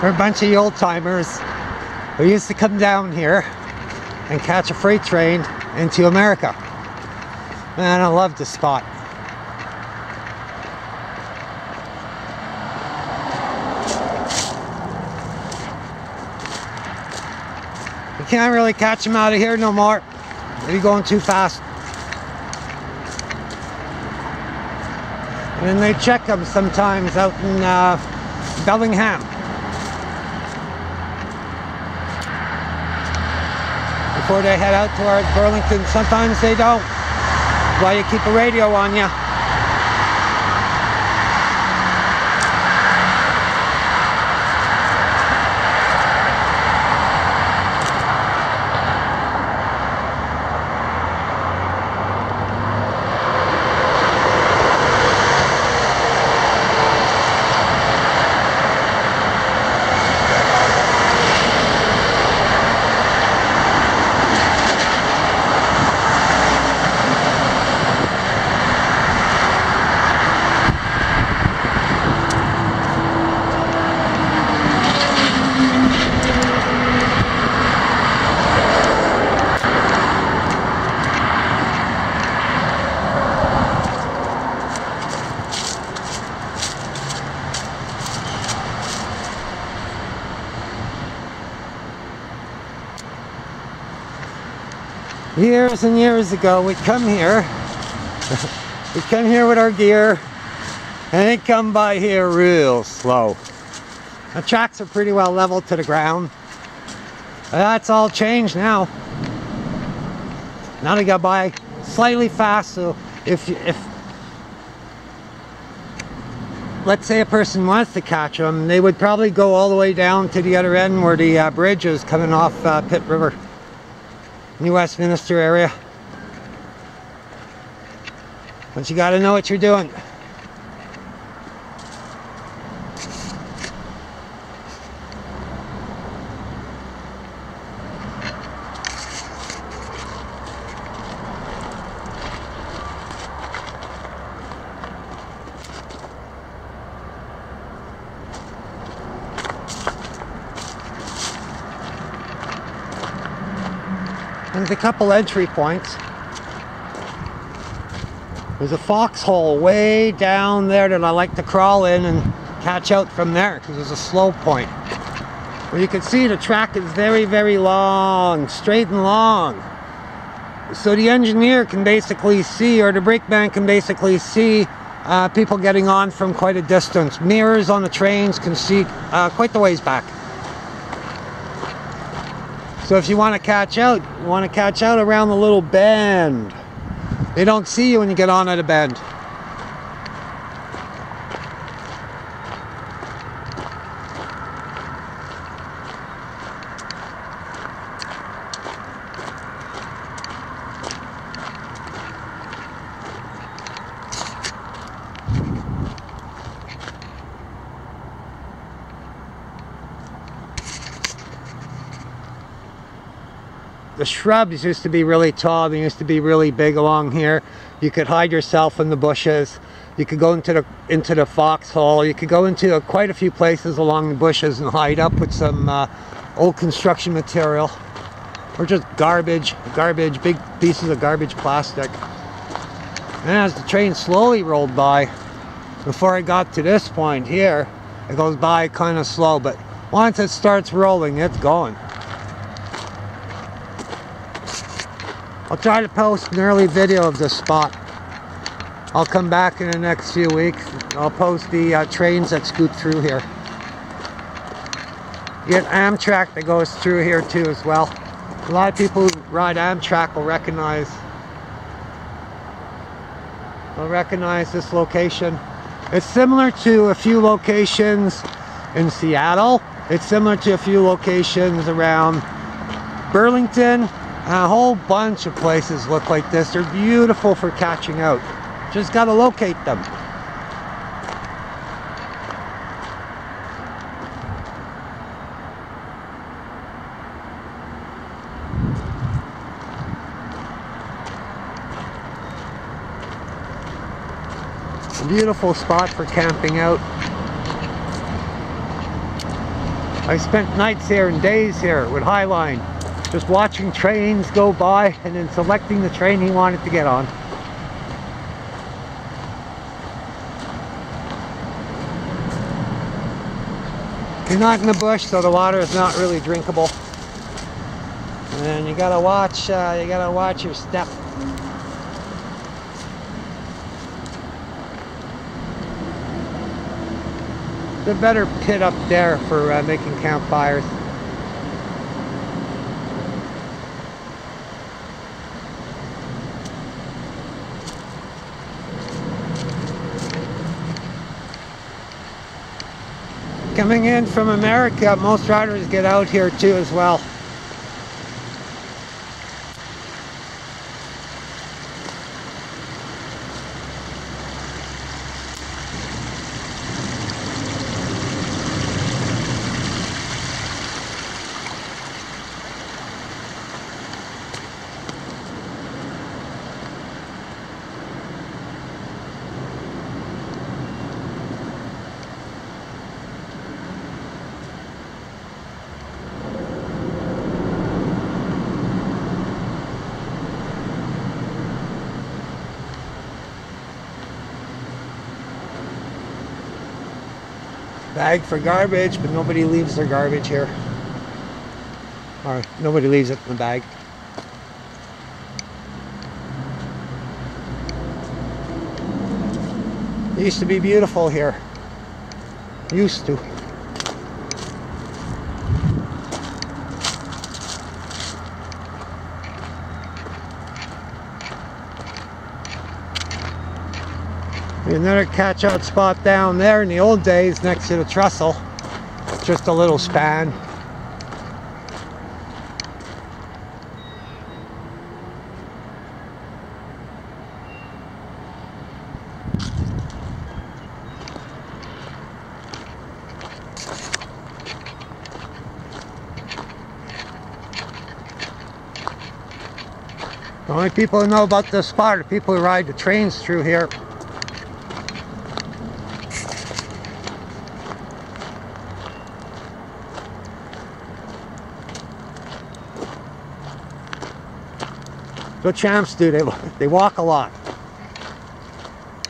We're a bunch of old timers who used to come down here and catch a freight train into America. Man, I love this spot. You can't really catch them out of here no more. They're going too fast. And then they check them sometimes out in Bellingham. Before they head out towards Burlington. Sometimes they don't. That's why you keep a radio on you. Years and years ago, we'd come here. We'd come here with our gear, and they'd come by here real slow. The tracks are pretty well level to the ground. That's all changed now. Now they go by slightly fast, so if let's say a person wants to catch them, they would probably go all the way down to the other end where the bridge is coming off Pitt River. New Westminster area. But you got to know what you're doing. There's a couple entry points. There's a foxhole way down there that I like to crawl in and catch out from there because there's a slow point. Where you can see the track is very, very long, straight and long. So the engineer can basically see, or the brakeman can basically see people getting on from quite a distance. Mirrors on the trains can see quite the ways back. So if you want to catch out, you want to catch out around the little bend. They don't see you when you get on at a bend. The shrubs used to be really tall. They used to be really big along here. You could hide yourself in the bushes. You could go into the foxhole. You could go into quite a few places along the bushes and hide up with some old construction material, or just garbage, big pieces of garbage plastic. And as the train slowly rolled by, before I got to this point here, it goes by kind of slow, but once it starts rolling, it's going. I'll try to post an early video of this spot. I'll come back in the next few weeks. I'll post the trains that scoot through here. You get Amtrak that goes through here too as well. A lot of people who ride Amtrak will recognize this location. It's similar to a few locations in Seattle. It's similar to a few locations around Burlington. A whole bunch of places look like this. They're beautiful for catching out. Just got to locate them. A beautiful spot for camping out. I spent nights here and days here with Highline, just watching trains go by and then selecting the train he wanted to get on. You're not in the bush, so the water is not really drinkable. And you gotta watch your step. The better pit up there for making campfires. Coming in from America, most riders get out here too as well. Bag for garbage, but nobody leaves their garbage here. Or nobody leaves it in the bag. It used to be beautiful here. Used to. Another catch out spot down there in the old days next to the trestle. Just a little span. The only people who know about this spot are people who ride the trains through here. What champs do, they walk a lot.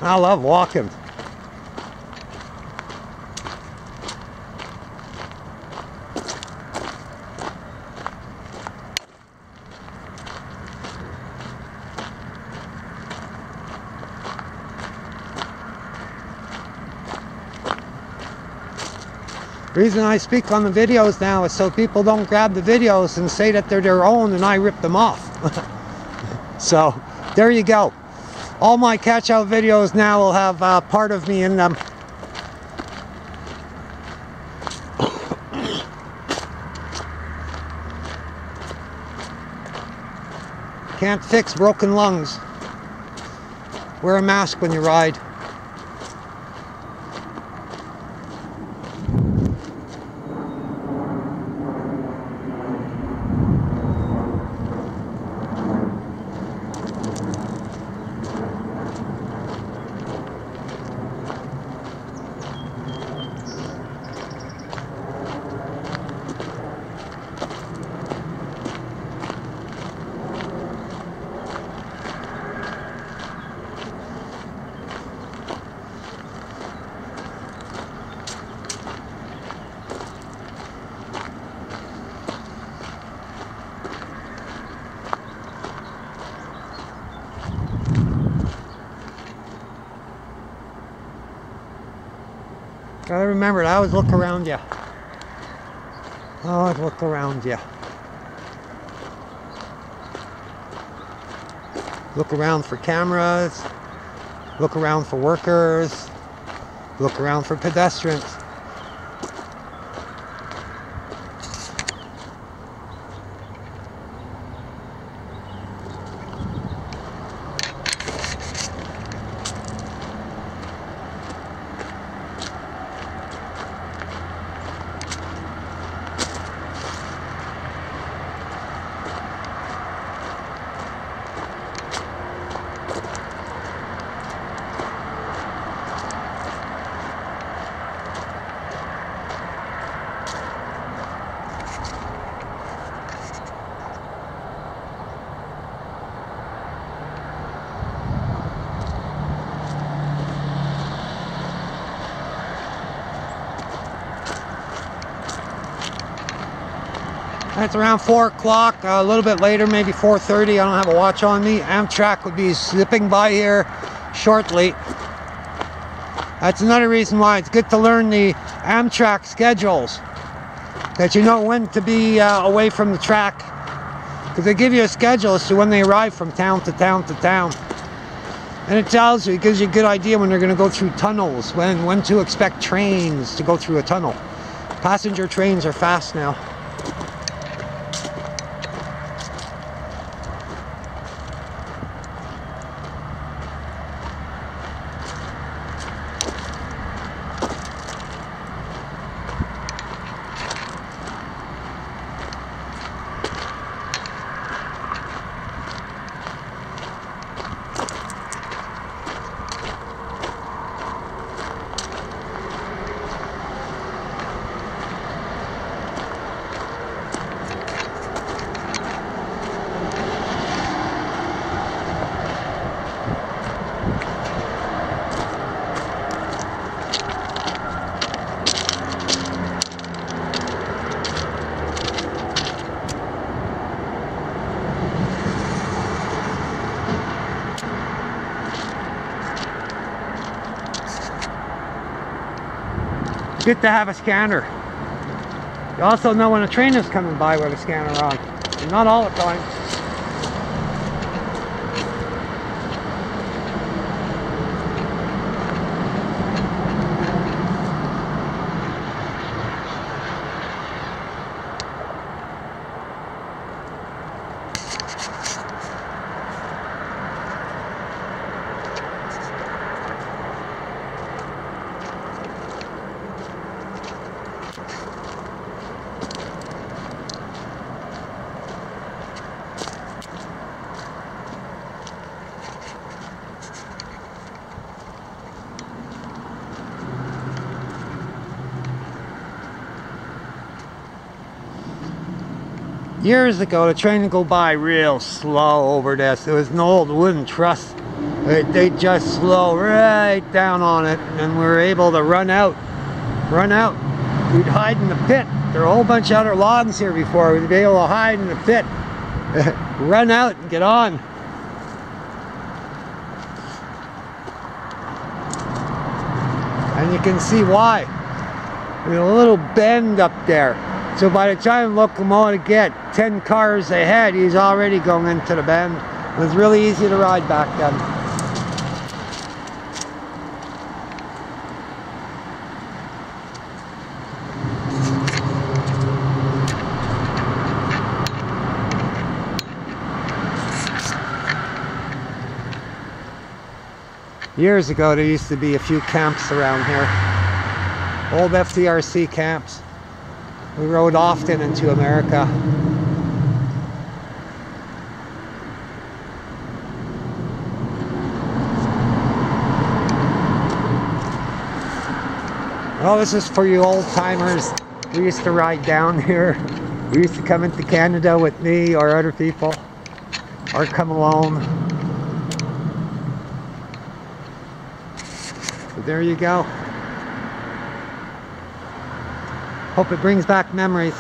I love walking. The reason I speak on the videos now is so people don't grab the videos and say that they're their own and I rip them off. So, there you go. All my catch-out videos now will have part of me in them. Can't fix broken lungs. Wear a mask when you ride. Gotta remember to always look around you. Always look around you. Look around for cameras. Look around for workers. Look around for pedestrians. It's around 4 o'clock, a little bit later, maybe 4:30. I don't have a watch on me. Amtrak would be zipping by here shortly. That's another reason why it's good to learn the Amtrak schedules, that you know when to be away from the track, because they give you a schedule as to when they arrive from town to town to town. And it tells you, it gives you a good idea when they're going to go through tunnels, when to expect trains to go through a tunnel. Passenger trains are fast now. Good to have a scanner. You also know when a train is coming by with a scanner on. Not all the time. Years ago, the train would go by real slow over this. There was an old wooden truss. They just slow right down on it, and we were able to run out. We'd hide in the pit. There were a whole bunch of other logs here before. We'd be able to hide in the pit, run out and get on. And you can see why. There's a little bend up there. So by the time locomotive get 10 cars ahead, he's already going into the bend. It was really easy to ride back then. Years ago, there used to be a few camps around here. Old FDRC camps. We rode often into America. Well, this is for you old timers. We used to ride down here. We used to come into Canada with me or other people, or come alone. So there you go. Hope it brings back memories.